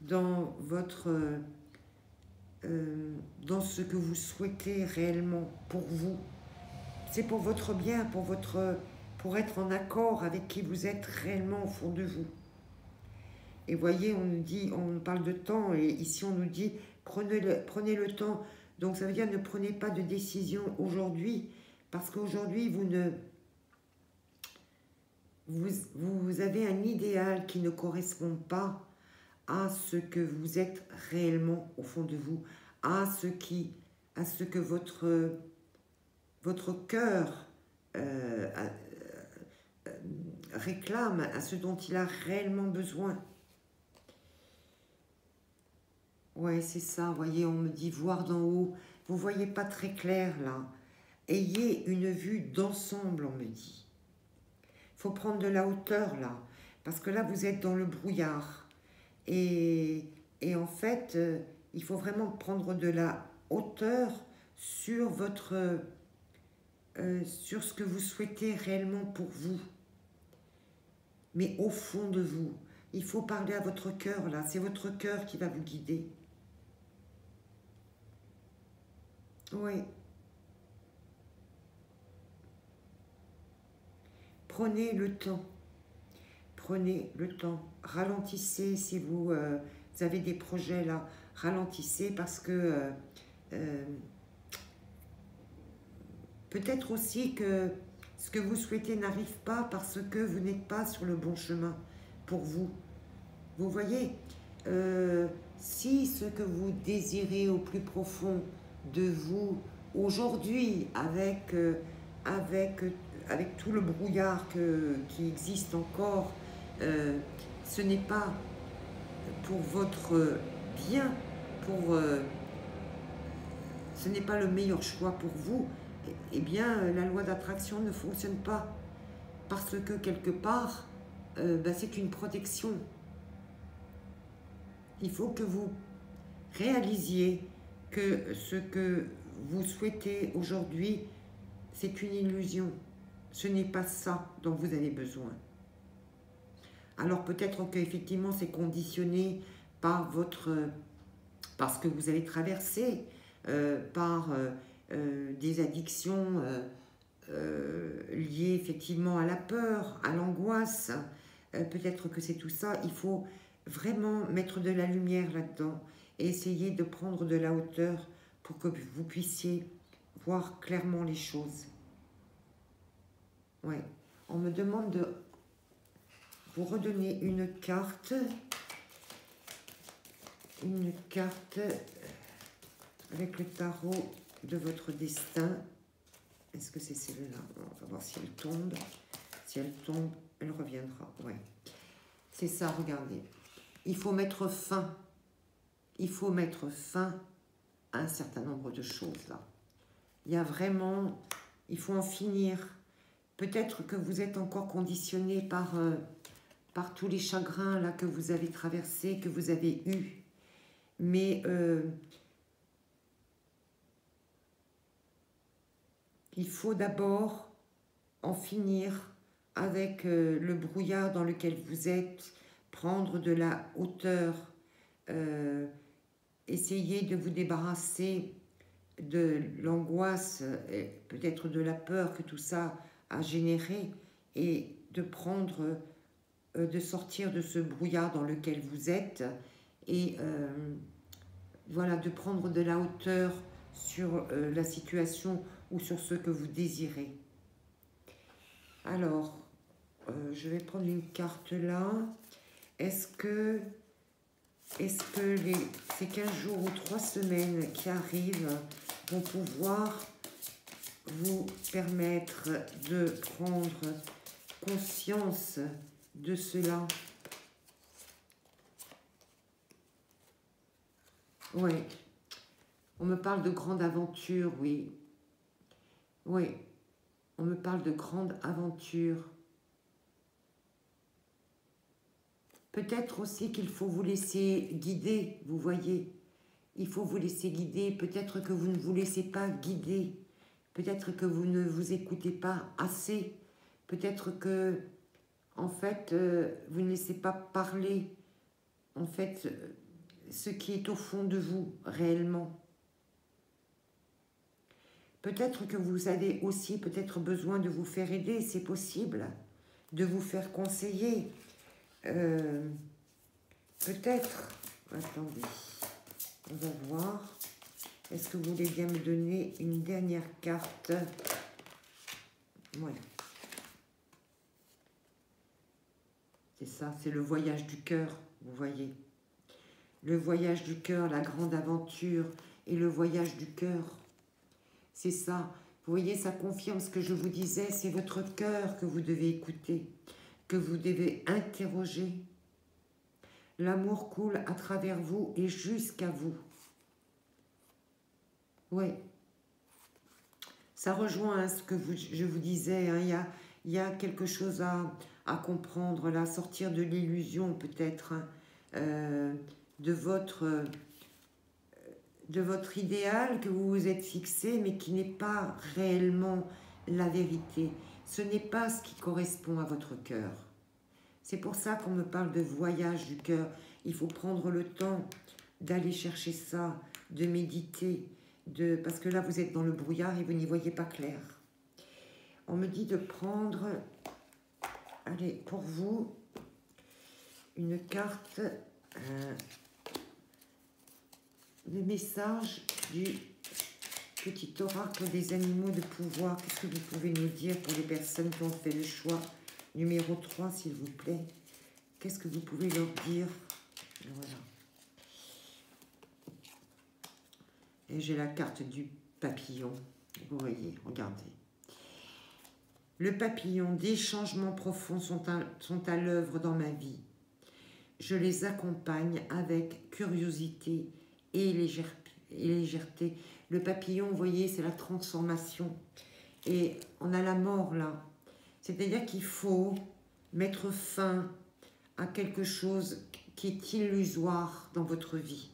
dans votre... dans ce que vous souhaitez réellement pour vous. C'est pour votre bien, pour être en accord avec qui vous êtes réellement au fond de vous. Et voyez, on parle de temps, et ici on nous dit prenez le temps. Donc ça veut dire ne prenez pas de décision aujourd'hui, parce qu'aujourd'hui vous avez un idéal qui ne correspond pas à ce que vous êtes réellement au fond de vous, à ce que votre cœur réclame, à ce dont il a réellement besoin. Ouais, c'est ça, vous voyez, on me dit voir d'en haut. Vous voyez pas très clair là. Ayez une vue d'ensemble, on me dit. Il faut prendre de la hauteur là, parce que là vous êtes dans le brouillard. Et en fait, il faut vraiment prendre de la hauteur sur sur ce que vous souhaitez réellement pour vous. Mais au fond de vous, il faut parler à votre cœur là, c'est votre cœur qui va vous guider. Oui. Prenez le temps. Prenez le temps. Ralentissez si vous avez des projets là. Ralentissez parce que peut-être aussi que ce que vous souhaitez n'arrive pas parce que vous n'êtes pas sur le bon chemin pour vous. Vous voyez, si ce que vous désirez au plus profond de vous aujourd'hui, avec tout le brouillard qui existe encore, ce n'est pas pour votre bien, ce n'est pas le meilleur choix pour vous, eh bien la loi d'attraction ne fonctionne pas. Parce que quelque part, c'est une protection. Il faut que vous réalisiez que ce que vous souhaitez aujourd'hui, c'est une illusion. Ce n'est pas ça dont vous avez besoin. Alors peut-être qu'effectivement c'est conditionné par ce que vous avez traversé, par des addictions liées effectivement à la peur, à l'angoisse. Peut-être que c'est tout ça. Il faut vraiment mettre de la lumière là-dedans et essayer de prendre de la hauteur pour que vous puissiez voir clairement les choses. Ouais. On me demande de vous redonner une carte. Une carte avec le tarot de votre destin. Est-ce que c'est celle-là? On va voir si elle tombe. Si elle tombe, elle reviendra. Ouais. C'est ça, regardez. Il faut mettre fin. Il faut mettre fin à un certain nombre de choses là. Il y a vraiment... Il faut en finir. Peut-être que vous êtes encore conditionné par tous les chagrins là que vous avez traversés, que vous avez eus. Mais il faut d'abord en finir avec le brouillard dans lequel vous êtes, prendre de la hauteur, essayer de vous débarrasser de l'angoisse, peut-être de la peur que tout ça a généré, et de prendre, de sortir de ce brouillard dans lequel vous êtes, et voilà, de prendre de la hauteur sur la situation ou sur ce que vous désirez. Alors, je vais prendre une carte là. Est-ce que ces 15 jours ou 3 semaines qui arrivent vont pouvoir vous permettre de prendre conscience de cela? Oui. On me parle de grande aventure, oui. Oui. On me parle de grande aventure. Peut-être aussi qu'il faut vous laisser guider, vous voyez. Il faut vous laisser guider. Peut-être que vous ne vous laissez pas guider. Peut-être que vous ne vous écoutez pas assez. Peut-être que, en fait, vous ne laissez pas parler, en fait, ce qui est au fond de vous, réellement. Peut-être que vous avez aussi peut-être besoin de vous faire aider, c'est possible, de vous faire conseiller. Peut-être, attendez, on va voir. Est-ce que vous voulez bien me donner une dernière carte? Ouais. C'est ça, c'est le voyage du cœur, vous voyez. Le voyage du cœur, la grande aventure et le voyage du cœur. C'est ça. Vous voyez, ça confirme ce que je vous disais, c'est votre cœur que vous devez écouter, que vous devez interroger. L'amour coule à travers vous et jusqu'à vous. Oui. Ça rejoint ce que je vous disais, hein. Il y a quelque chose à comprendre, là, sortir de l'illusion peut-être, hein, de votre idéal que vous vous êtes fixé, mais qui n'est pas réellement la vérité. Ce n'est pas ce qui correspond à votre cœur. C'est pour ça qu'on me parle de voyage du cœur. Il faut prendre le temps d'aller chercher ça, de méditer, parce que là, vous êtes dans le brouillard et vous n'y voyez pas clair. On me dit de prendre, allez, pour vous, une carte, le message du petit oracle des animaux de pouvoir. Qu'est-ce que vous pouvez nous dire pour les personnes qui ont fait le choix numéro 3, s'il vous plaît? Qu'est-ce que vous pouvez leur dire? Voilà. Et j'ai la carte du papillon. Vous voyez, regardez. Le papillon, des changements profonds sont à l'œuvre dans ma vie. Je les accompagne avec curiosité et légèreté. Le papillon, vous voyez, c'est la transformation. Et on a la mort là. C'est-à-dire qu'il faut mettre fin à quelque chose qui est illusoire dans votre vie.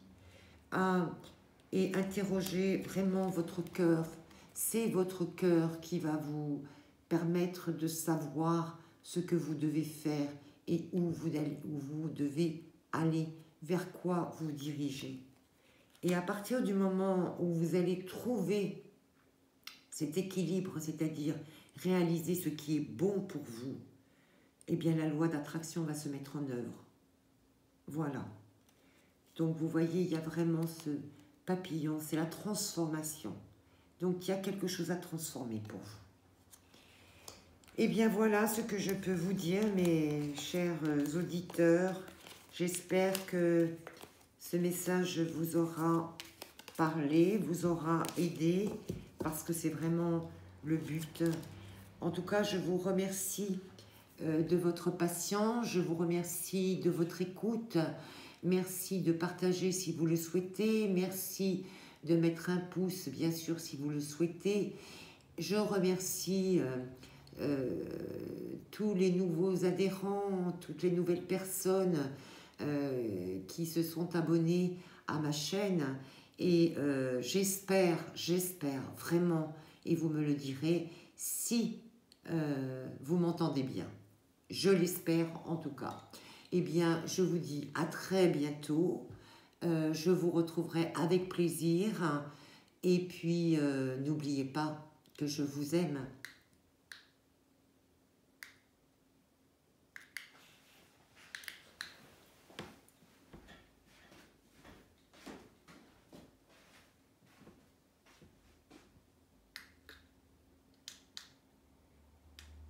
Et interroger vraiment votre cœur. C'est votre cœur qui va vous permettre de savoir ce que vous devez faire et où vous devez aller, vers quoi vous dirigez. Et à partir du moment où vous allez trouver cet équilibre, c'est-à-dire réaliser ce qui est bon pour vous, eh bien la loi d'attraction va se mettre en œuvre. Voilà. Donc vous voyez, il y a vraiment ce papillon, c'est la transformation. Donc il y a quelque chose à transformer pour vous. Et bien voilà ce que je peux vous dire, mes chers auditeurs. J'espère que ce message vous aura parlé, vous aura aidé, parce que c'est vraiment le but. En tout cas, je vous remercie de votre patience, je vous remercie de votre écoute. Merci de partager si vous le souhaitez, merci de mettre un pouce, bien sûr, si vous le souhaitez. Je remercie tous les nouveaux adhérents, toutes les nouvelles personnes qui se sont abonnés à ma chaîne. Et j'espère vraiment, et vous me le direz, si vous m'entendez bien. Je l'espère en tout cas. Eh bien, je vous dis à très bientôt. Je vous retrouverai avec plaisir. Et puis, n'oubliez pas que je vous aime.